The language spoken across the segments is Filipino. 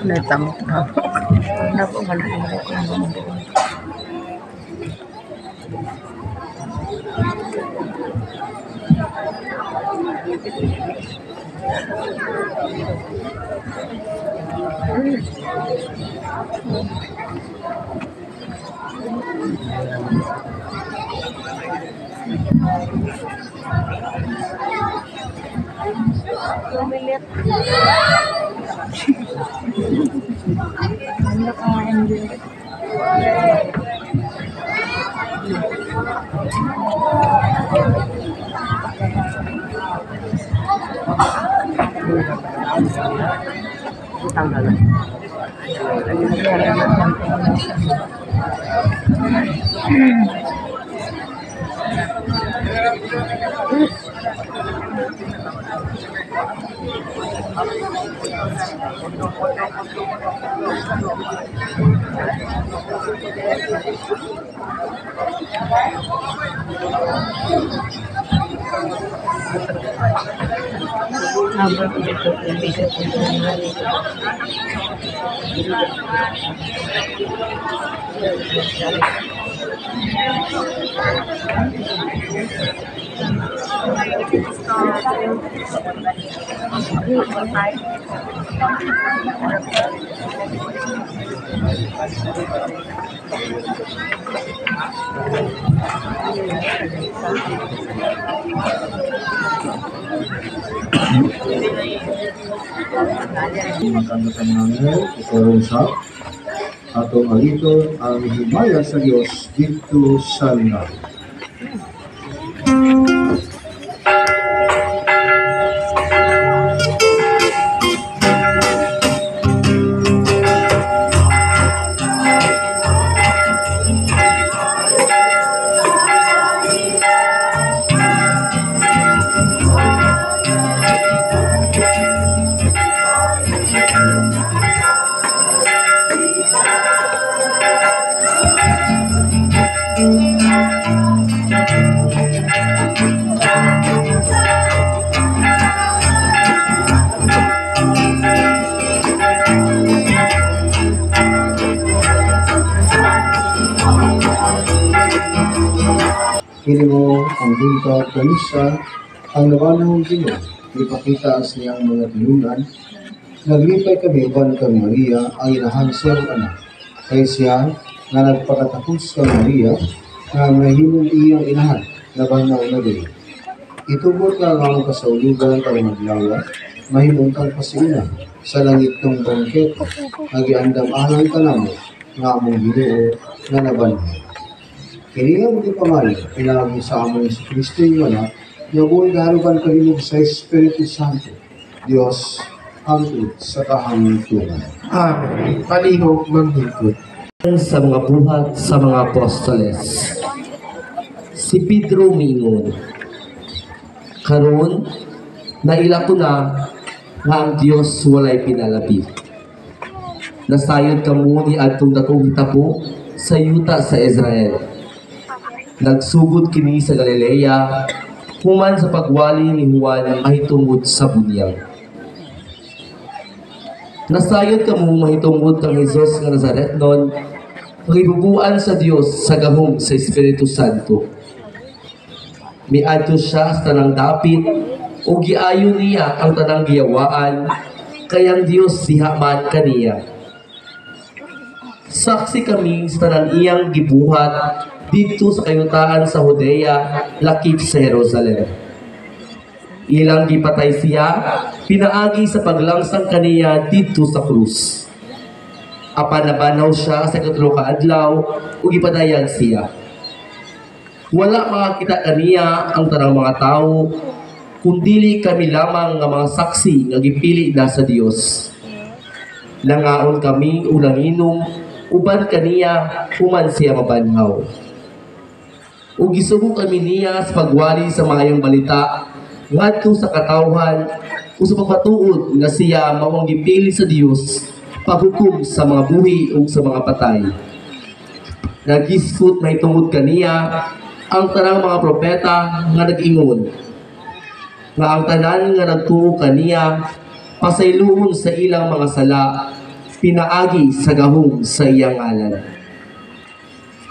Natamok na. Napo malaki ko naman. Ikaw atong aliton ang himaya sa Dios dito sa lugar. Kini mo ang buntag kanisa ang nabanahong Ginoo, ipakita sa niyang mga tinunan. Naglipay kami uban kang Maria ang ilahang siyang anak. Kay siya nga nagpakatapos kang Maria nga mahimong iyang inahan na banaw na dili. Itubot ka ang kasaulugan kang maglawa, mahimong kang pasiuna sa langit ng bangket, nagiandam-anan ka namo nga among Ginoo nga nabanhaw. Kini nga mga pamali, pinalagi sa among si Kristo yung anak, nga buhay kahalugan kahimog sa Espiritu Santo, Diyos hangtod sa kahangturan. Amen. Palihog manghikot. Sa mga buhat sa mga apostoles. Si Pedro miingon, karon naila ko na nga ang Dios walay pinalabi. Nasayod kamo ni adtong dakong hitabo sa yuta sa Israel. Nagsugod kini sa Galilea, human sa pagwali ni Juan mahitungod sa bunyag. Nasayod kamo mahitungod kang Jesus nga Nazaretnon, magibubuan sa Dios sa gahom sa Espiritu Santo. Miadto siya sa tanang dapit o giayo niya ang tanang giyawaan kayang Dios diha man kaniya. Saksi kami sa tanang iyang gibuhat dito sa kayutaan sa Judea, lakip sa Jerusalem. Ilang gipatay siya, pinaagi sa paglangsang kaniya dito sa krus. Apan nabanaw siya sa ikatulo ka adlaw ug gipadayan siya. Wala makakita kaniya ang tanang mga tao, kundili kami lamang nga mga saksi nga gipili na sa Dios. Nangaon kami o nanginom, uban kaniya human siya mabanhaw. O gisugo kami niya sa pagwali sa maayong balita ngadto sa katawhan o sa pagpatuod nga siya mawang gipili sa Dios paghukom sa mga buhi o sa mga patay. Nagisgot mahitungod kaniya ang tanang mga propeta nga nag-ingon nga ang tanan nga nagtuo kaniya pasayloon sa ilang mga sala pinaagi sa gahom sa iyang ngalan.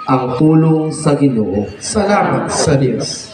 Ang tulong sa Ginoo. Salamat sa Diyos.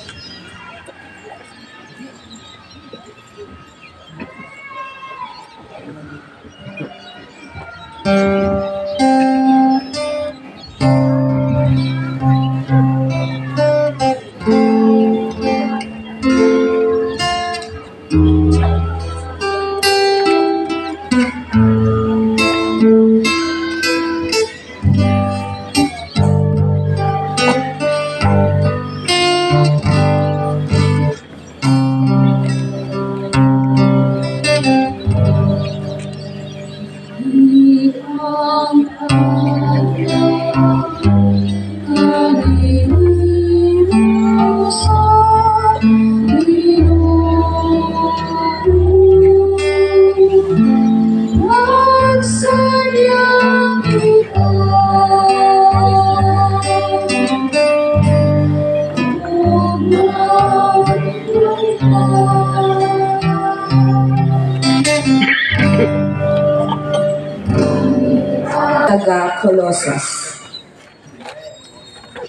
Taga Colossus.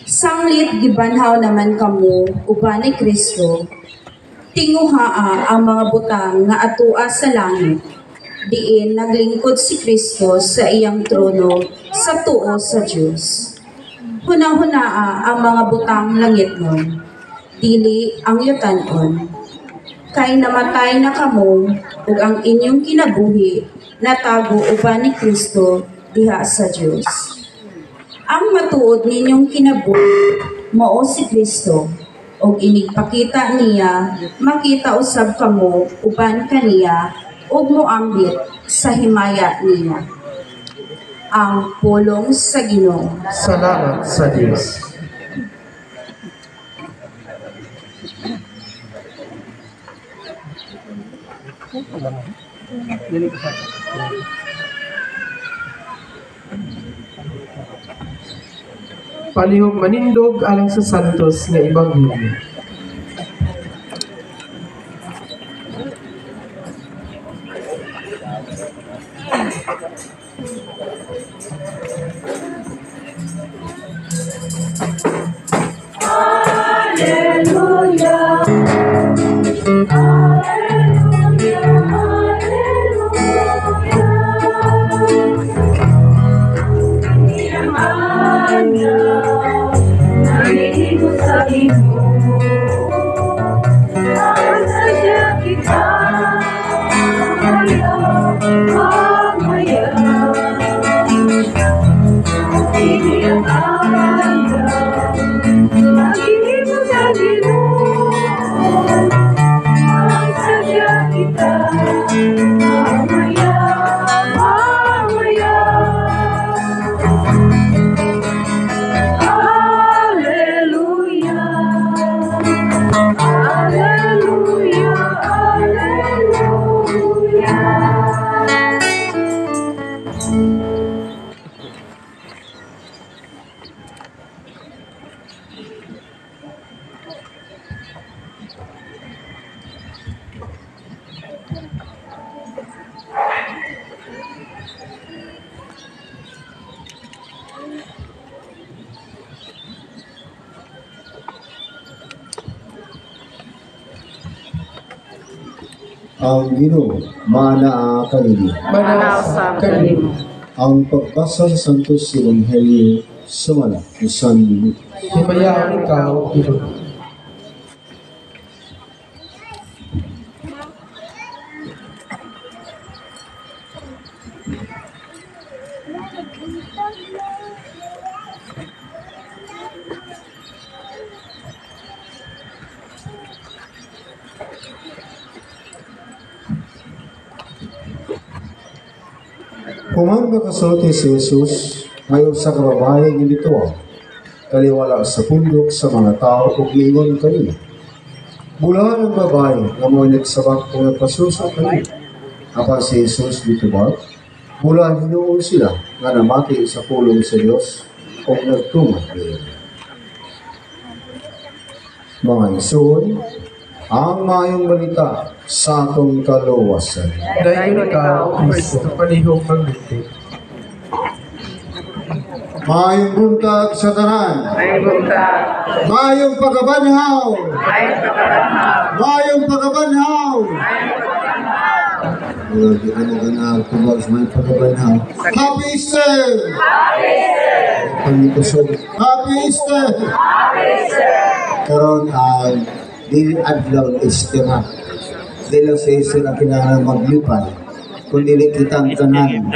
Sanglit gibanhaw naman kamo uban ni Kristo, tinguhaa ang mga butang nga atua sa langit, diin naglingkod si Kristo sa iyang trono sa tuo sa Dios. Hunahunaa ang mga butang langitnon, dili ang yutan-on. Kay namatay na kamo ug ang inyong kinabuhi natago uban ni Kristo diha sa Dios. Ang matuod ninyong kinabuhi mao si Kristo, ug inigpakita niya makita usab kamo uban kaniya ug moambit sa himaya niya. Ang pulong sa Ginoo. Salamat sa Diyos. Palihog manindog alang sa santos nga ebanghelyo. Kita Ang Ginoo mana kanini. Manaw sa kanimo. Ang pagbasa sa Santos Ebanghelyo sumala ni San Luke. Himayaan ikaw, Ginoo. Human makasulti si Jesus ngayon sa kababae ng bituan, kaliwala sa pundok sa mga tao o giingon kanina. Bulahan ang babae na mo nagsabak kung nagpasuso kanina. Apan si Jesus bitubag, bulahan hinuon sila nga namati sa pulong sa Diyos o nagtumag din. Mga isuon, ang mayong balita sa atong kaluwasan. Dayon ikaw, Kristo, panihong magluti. Mayong buntag sa tanan. Ay buntag, Mayong pagabanhaw. ay pagkaranhaw, Mayong pagabanhaw. Ano kubag sa may pagabanhaw. Happy Easter! Happy Easter! Happy Easter! Karon dili adlaw Easter ha. Dili sa Easter na kinahanglan maglipay. Kung dili kita ang tanan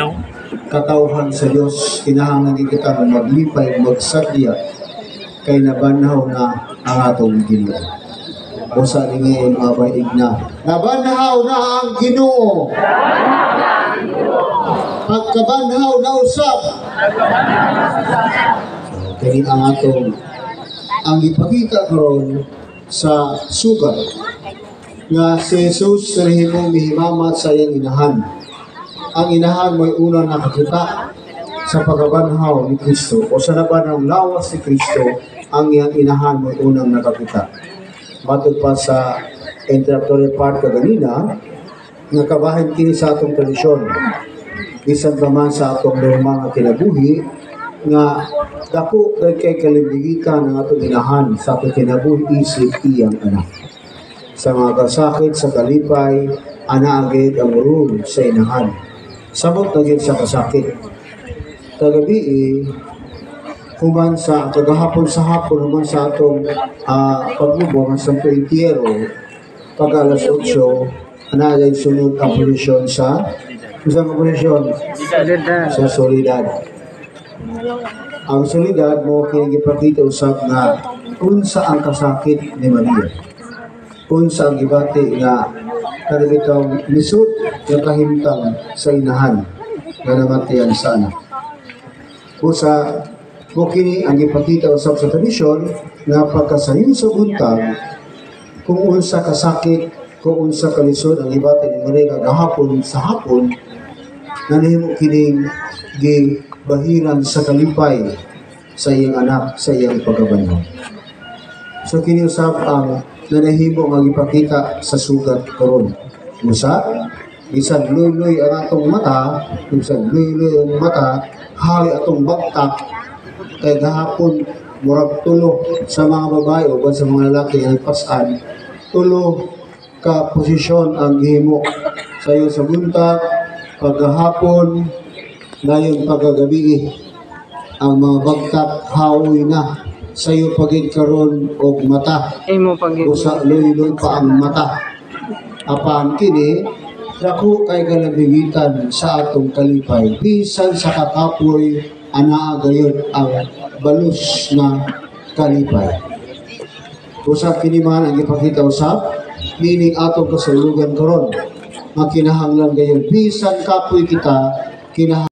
katawhan sa Dios, kinahanglan kita maglipay, magsadya kay nabanhaw na ang atong Ginoo. O sa lingin mga baig na nabanhaw na ang Ginoo. Pagkabanhaw na usab. So, kini ang atong ang ipakita karon sa sugat nga si Jesus sa himong mihimamat sa iyang inahan. Ang inahan mo'y unang nakakita sa pagkabanhaw ni Kristo o sa nabanhaw lawas ni Kristo, ang iyang inahan mo'y unang nakakita. Matod pa sa introductory part kaganina, nakabahin kini sa atong tradisyon. Bisan pa man sa atong mga kinabuhi, nga dako kay kalimbigitan ng atong inahan sa atong kinabuhi isip iyang anak. Sa mga kasakit sa kalipay, anaagid ang rule sa inahan. Sabot na gid sa kasakit. Kagabi human sa kagahapon sa hapon human sa atong paglubong sa Santo Entierro pag alas 8 anay sunod ang posisyon sa isang posisyon sa Soledad. Ang Soledad mo kinigipakita usab nga unsa ang kasakit ni Maria, unsa ang gibati nga kanibitaw lisod nga kahimtang sa inahan nga namatayan sa anak. Usa mo kini ang gipakita usab sa tradisyon nga pagkasayon sa buntag kung unsa kasakit, kung unsa kalisod ang gibati ni Maria gahapon sa hapon, nanahimo kining gibahiran sa kalipay sa iyang anak, sa iyang pagkabanhaw. So kini usab ang nanahimo nga gipakita sa sugat karon. Usa, bisan luloy ang atong mata, bisan luloy ang mata, hawi atong bagtak kay gahapon murag tulo sa mga babae o sa mga lalaki nga nagpasan, tulo ka posisyon ang gihimo sayo sa buntag, paghapon, ngayon pagagabi. Ang mga bagtak hawi na sayo pagid karon og mata. Usa luloy pa ang mata. Apan kini dako kay kalabigitan sa atong kalipay. Bisan sa kakapoy anaa gayud ang balus na kalipay. Usab kini man ang ipakita usab meaning atong kasalugan karon. Makinahanglan gayud bisan kapoy kita kinahanglan